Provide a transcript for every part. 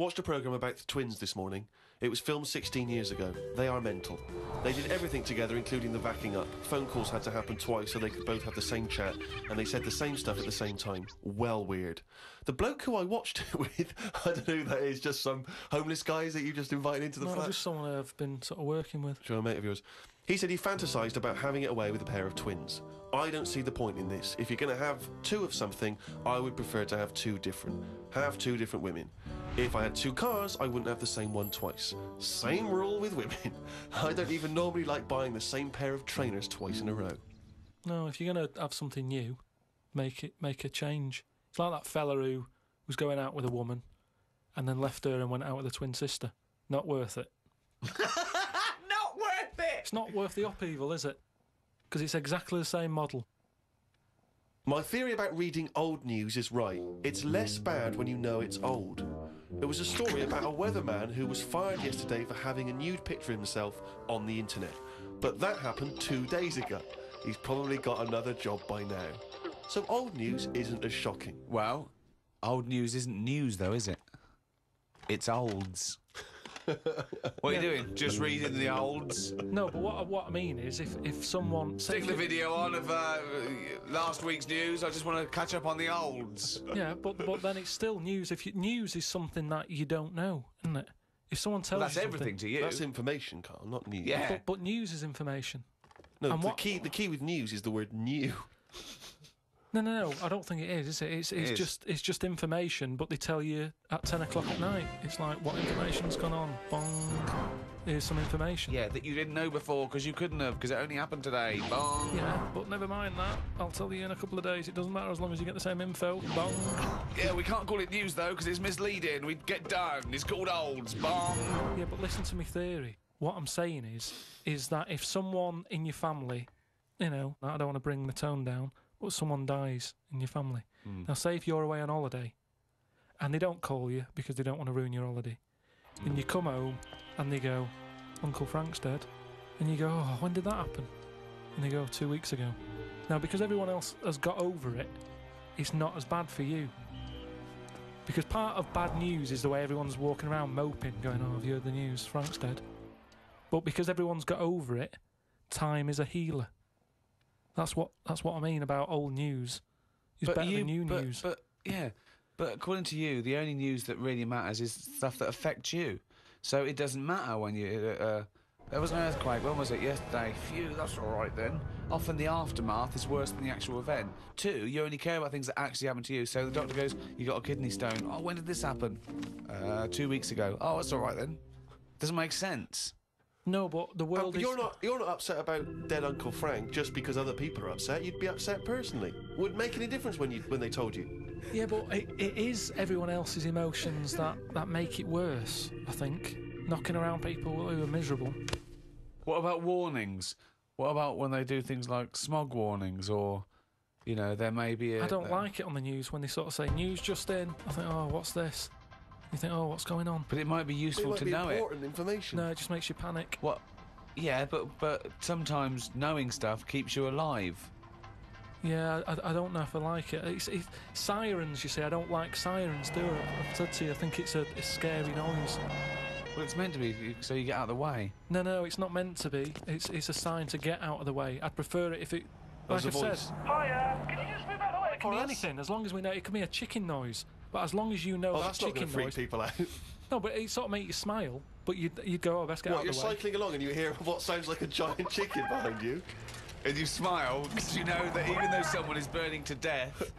Watched a programme about the twins this morning. It was filmed 16 years ago. They are mental. They did everything together, including the backing up. Phone calls had to happen twice so they could both have the same chat, and they said the same stuff at the same time. Well weird. The bloke who I watched it with, I don't know who that is, just some homeless guys that you just invited into the flat? Just someone I've been sort of working with. Sure, a mate of yours. He said he fantasised about having it away with a pair of twins. I don't see the point in this. If you're going to have two of something, I would prefer to have two different women. If I had two cars, I wouldn't have the same one twice. Same rule with women. I don't even normally like buying the same pair of trainers twice in a row. No, if you're going to have something new, make a change. It's like that fella who was going out with a woman and then left her and went out with a twin sister. Not worth it. Not worth it! It's not worth the upheaval, is it? Because it's exactly the same model. My theory about reading old news is right. It's less bad when you know it's old. There was a story about a weatherman who was fired yesterday for having a nude picture of himself on the internet. But that happened 2 days ago. He's probably got another job by now. So old news isn't as shocking. Well, old news isn't news, though, is it? It's olds. What are you doing? Just reading the olds? No, but what I mean is if someone... Stick the video on of last week's news. I just want to catch up on the olds. Yeah, but then it's still news. News is something that you don't know, isn't it? If someone tells you that's everything to you. That's information, Carl, not news. Yeah. But news is information. No, the key with news is the word new. No, I don't think it is it? It's just information, but they tell you at 10 o'clock at night. It's like, what information's gone on? Bong. Here's some information. Yeah, that you didn't know before because you couldn't have, because it only happened today. Bong. Yeah, but never mind that. I'll tell you in a couple of days. It doesn't matter as long as you get the same info. Bong. Yeah, we can't call it news, though, because it's misleading. We'd get done. It's called olds. Bong. Yeah, but listen to me theory. What I'm saying is that if someone in your family, I don't want to bring the tone down, but someone dies in your family. Now, say if you're away on holiday and they don't call you because they don't want to ruin your holiday, and you come home and they go, Uncle Frank's dead, and you go, oh, when did that happen? And they go, 2 weeks ago. Now, because everyone else has got over it, it's not as bad for you. Because part of bad news is the way everyone's walking around moping, going, oh, have you heard the news? Frank's dead. But because everyone's got over it, time is a healer. That's what I mean about old news. It's better than new news. But according to you, the only news that really matters is stuff that affects you. So it doesn't matter when you... there was an earthquake, when was it? Yesterday. Phew, that's all right then. Often the aftermath is worse than the actual event. 2, you only care about things that actually happen to you. So the doctor goes, you got a kidney stone. Oh, when did this happen? 2 weeks ago. Oh, that's all right then. Doesn't make sense. No, but the world is... You're not upset about dead Uncle Frank just because other people are upset. You'd be upset personally. Would it make any difference when they told you? Yeah, but it is everyone else's emotions that make it worse, I think. Knocking around people who are miserable. What about warnings? What about when they do things like smog warnings or, there may be a... I don't like it on the news when they sort of say, news just in. I think, oh, what's this? You think, oh, what's going on? But it might be useful to know it. Important information. No, it just makes you panic. What? Yeah, but sometimes knowing stuff keeps you alive. Yeah, I don't know if I like it. It's sirens, you see. I don't like sirens, do I? I've said to you, I think it's a scary noise. Well, it's meant to be so you get out of the way. No, it's not meant to be. It's a sign to get out of the way. I'd prefer it if it... Like I've said... Hiya, can you just move out of the way? It can be anything, as long as we know. It can be a chicken noise. But as long as you know that chicken noise... that's not going to freak people out. No, but it sort of make you smile. But you'd go, oh, best get out of the way. You're cycling along and you hear what sounds like a giant chicken behind you. And you smile because you know that even though someone is burning to death,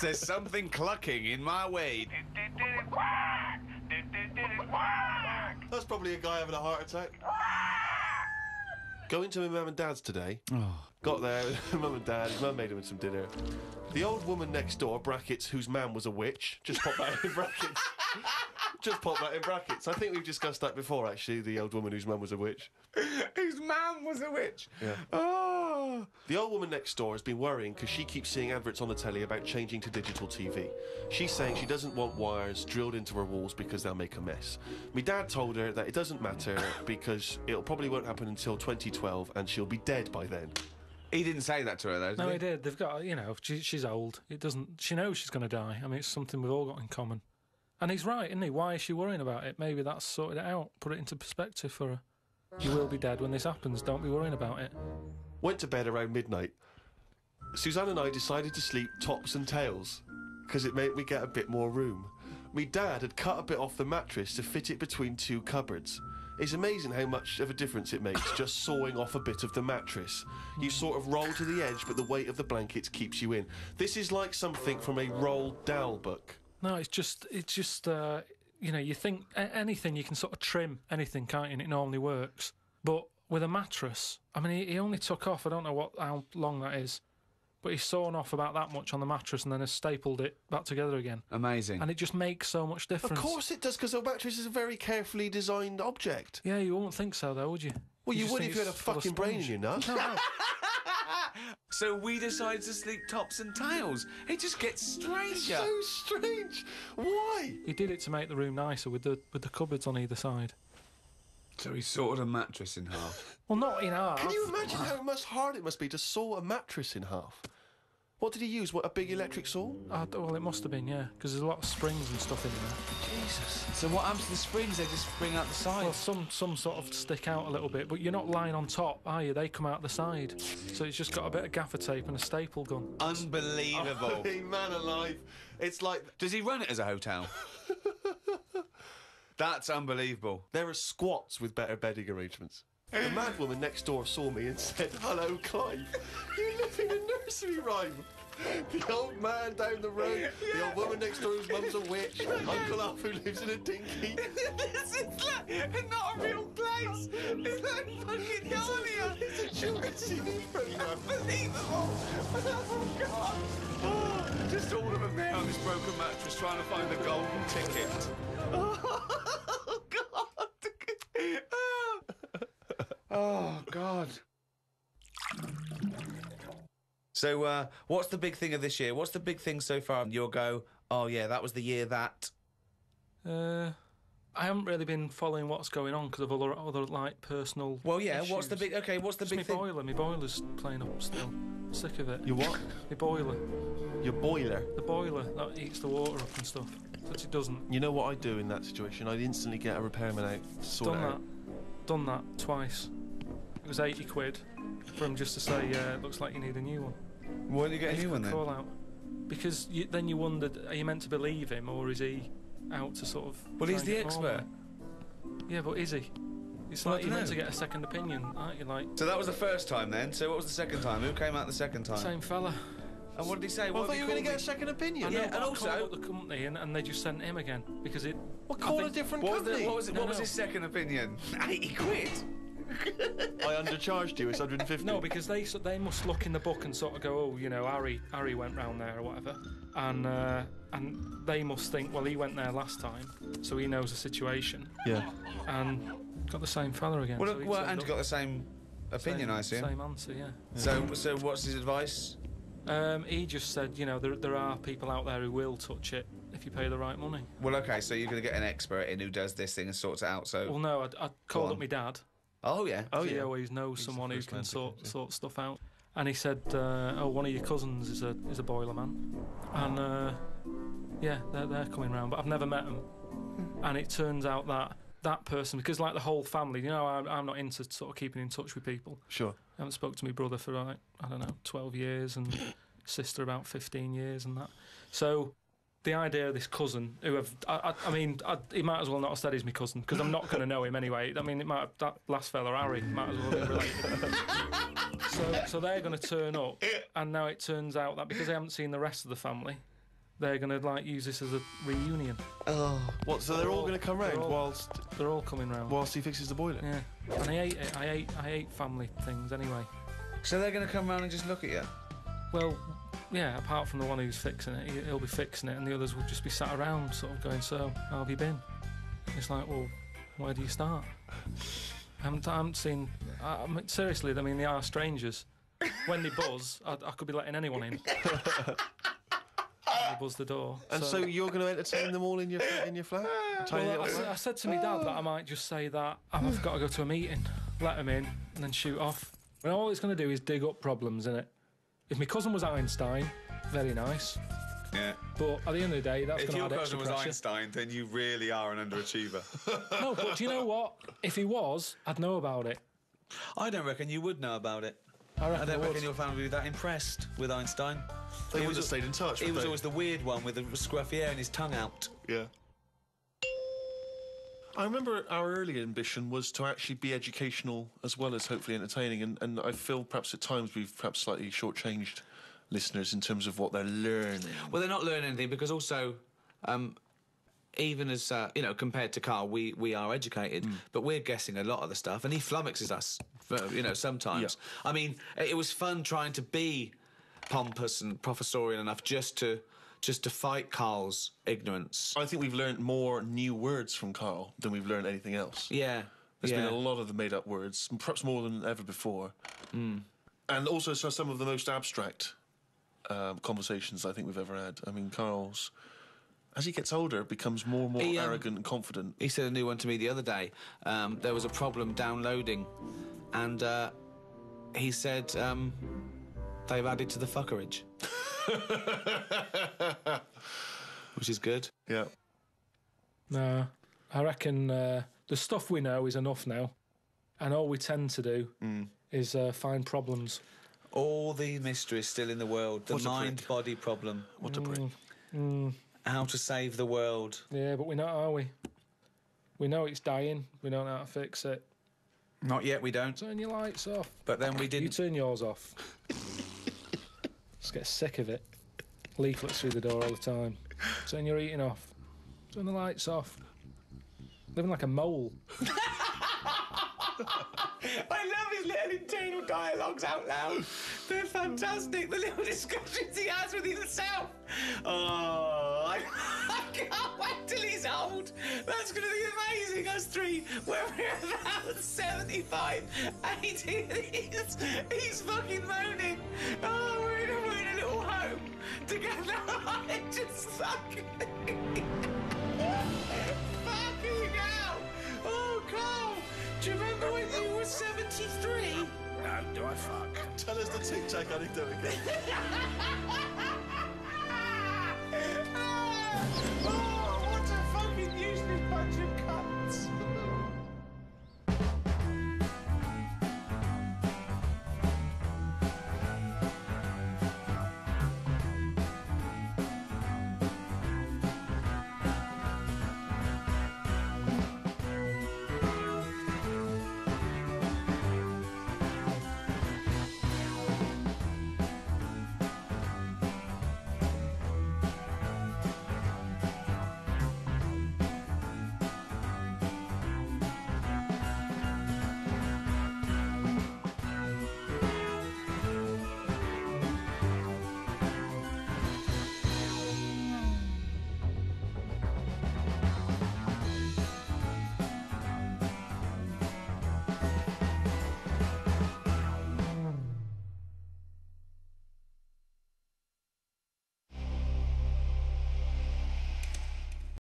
there's something clucking in my way. That's probably a guy having a heart attack. Going to my mum and dad's today. Oh. Got there, mum and dad, his mum made him some dinner. The old woman next door, brackets, whose man was a witch, just pop that in brackets. Just pop that in brackets. I think we've discussed that before, actually, the old woman whose mum was a witch. Whose man was a witch? Yeah. Oh. The old woman next door has been worrying because she keeps seeing adverts on the telly about changing to digital TV. She's saying she doesn't want wires drilled into her walls because they'll make a mess. My dad told her that it doesn't matter because it probably won't happen until 2012 and she'll be dead by then. He didn't say that to her, though, did he? No, he did. They've got, she's old. She knows she's going to die. I mean, it's something we've all got in common. And he's right, isn't he? Why is she worrying about it? Maybe that's sorted it out. Put it into perspective for her. You will be dead when this happens. Don't be worrying about it. Went to bed around midnight. Suzanne and I decided to sleep tops and tails because it made me get a bit more room. Me dad had cut a bit off the mattress to fit it between 2 cupboards. It's amazing how much of a difference it makes just sawing off a bit of the mattress. You sort of roll to the edge, but the weight of the blankets keeps you in. This is like something from a Roald Dahl book. No, it's just you know, you think anything, you can sort of trim anything, can't you? And it normally works. But with a mattress, I mean, he only took off, I don't know how long that is, but he's sawn off about that much on the mattress and then has stapled it back together again. Amazing. And it just makes so much difference. Of course it does, because a mattress is a very carefully designed object. Yeah, you wouldn't think so, though, would you? Well, you just would think if you had a it's full of fucking brain in sponge. your nut. No. So we decided to sleep tops and tails. It just gets stranger. So strange. Why? He did it to make the room nicer with the cupboards on either side. So he sorted a mattress in half. Well, not in half. Can you imagine how much hard it must be to saw a mattress in half? What did he use? What, a big electric saw? Well, it must have been, yeah, because there's a lot of springs and stuff in there. Jesus. So what happens to the springs? They just spring out the Well, sides. some sort of stick out a little bit, but you're not lying on top, are you? They come out the side. So it's just got a bit of gaffer tape and a staple gun. Unbelievable. Hey, man alive. It's like... Does he run it as a hotel? That's unbelievable. There are squats with better bedding arrangements. The mad woman next door saw me and said, "Hello, Clive. You live in a nursery rhyme." The old man down the road, the old woman next door whose mum's a witch, Uncle Alf who lives in a dinghy. This is like not a real place. It's like fucking Narnia. It's a children's TV programme. Unbelievable. Oh, God. Oh, just all of them there on this broken mattress trying to find the golden ticket. Oh, God. Oh, God. So, what's the big thing of this year? What's the big thing so far? You'll go, oh, yeah, that was the year that... I haven't really been following what's going on because of other like personal. Well, yeah. issues. What's the big? Okay, what's the Just big thing? my boiler's playing up still. Sick of it. Your what? My boiler. Your boiler. The boiler that heats the water up and stuff. But it doesn't. You know what I'd do in that situation? I'd instantly get a repairman out to sort it out. Done that twice. It was 80 quid for him just to say, it looks like you need a new one. Why did you get a new one then? Call out. Because then you wondered, are you meant to believe him or is he out to sort of... Well, he's the expert. Yeah, but is he? It's like you're meant to get a second opinion, aren't you? Like. So that was the first time then. So what was the second time? Who came out the second time? Same fella. And what did he say? Well, I What thought did you he were going to call get a second opinion. I know, Yeah, but and I also- called up the company and they just sent him again because it. Well, call a different company. What was it? No, What was no. his second opinion? 80 quid. I undercharged you. It's 150. No, because they must look in the book and sort of go, oh, you know, Harry went round there or whatever, and they must think, well, he went there last time, so he knows the situation, Yeah. and got the same fella again. Well, so he well turned Andrew up. got the same opinion, I assume. Same answer, yeah. So what's his advice? He just said, you know, there are people out there who will touch it if you pay the right money. Well, okay, so you're going to get an expert in who does this thing and sorts it out. So. Well, no, I called on. up my dad. Oh yeah. Oh, He yeah. always knows He's someone the who first can man to sort stuff out. And he said, oh, one of your cousins is a boiler man. And, yeah, they're coming round, but I've never met them. And it turns out that person, because like the whole family, you know, I'm not into sort of keeping in touch with people. Sure. I haven't spoke to my brother for, like, I don't know, 12 years, and sister about 15 years and that. So the idea of this cousin, who he might as well not have said he's my cousin, because I'm not going to know him anyway. I mean, that last fella, Harry, might as well have been related. So they're going to turn up, and now it turns out that because they haven't seen the rest of the family, they're going to like use this as a reunion. Oh. What? So they're all going to come round They're all coming round. whilst he fixes the boiler. Yeah, and I hate it. I hate family things anyway. So they're going to come round and just look at you. Well, yeah, apart from the one who's fixing it, he'll be fixing it, and the others will just be sat around sort of going, so, how have you been? It's like, well, where do you start? I haven't seen... seriously, I mean, they are strangers. When they buzz, I could be letting anyone in. They buzz the door. And so you're going to entertain them all in your flat? Tiny Well, little flat? I said to my dad that I might just say that I've got to go to a meeting, let them in, and then shoot off. And all it's going to do is dig up problems, innit? If my cousin was Einstein, very nice. Yeah. But at the end of the day, that's If going to your add extra cousin was pressure. Einstein, then you really are an underachiever. No, but do you know what? If he was, I'd know about it. I don't reckon you would know about it. I reckon I don't I would. reckon your family would be that impressed with Einstein. They would have stayed in touch. He would was they? always the weird one with the scruffy hair and his tongue out. Yeah. I remember our early ambition was to actually be educational as well as hopefully entertaining, and I feel perhaps at times we've perhaps slightly shortchanged listeners in terms of what they're learning. Well, they're not learning anything because also, even as, you know, compared to Karl, we are educated, but we're guessing a lot of the stuff, and he flummoxes us, you know, sometimes. Yeah. I mean, it was fun trying to be pompous and professorial enough just to fight Karl's ignorance. I think we've learned more new words from Karl than we've learned anything else. Yeah. There's been a lot of the made-up words, perhaps more than ever before. And also some of the most abstract conversations I think we've ever had. I mean, Karl's, as he gets older, becomes more and more arrogant and confident. He said a new one to me the other day. There was a problem downloading, and he said they've added to the fuckerage. Which is good. Yeah. No, I reckon the stuff we know is enough now, and all we tend to do is find problems. All the mysteries still in the world. The What a prick. mind-body problem. What a prick. How to save the world. Yeah, but we know, are we? We know it's dying. We don't know how to fix it. Not yet, we don't. Turn your lights off. But then we You didn't. turn yours off. Just get sick of it. Leaflets through the door all the time. Turn your eating off. Turn the lights off. Living like a mole. I love his little internal dialogues out loud. They're fantastic. The little discussions he has with himself. Oh, I can't wait till he's old. That's going to be amazing, us three. When we're about 75, 80, he's fucking moaning. Oh, we're in a little home together. I just fucking... fucking hell. Oh, Karl. Do you remember when you were 73? Do I fuck? Tell us the tic-tac anecdote again.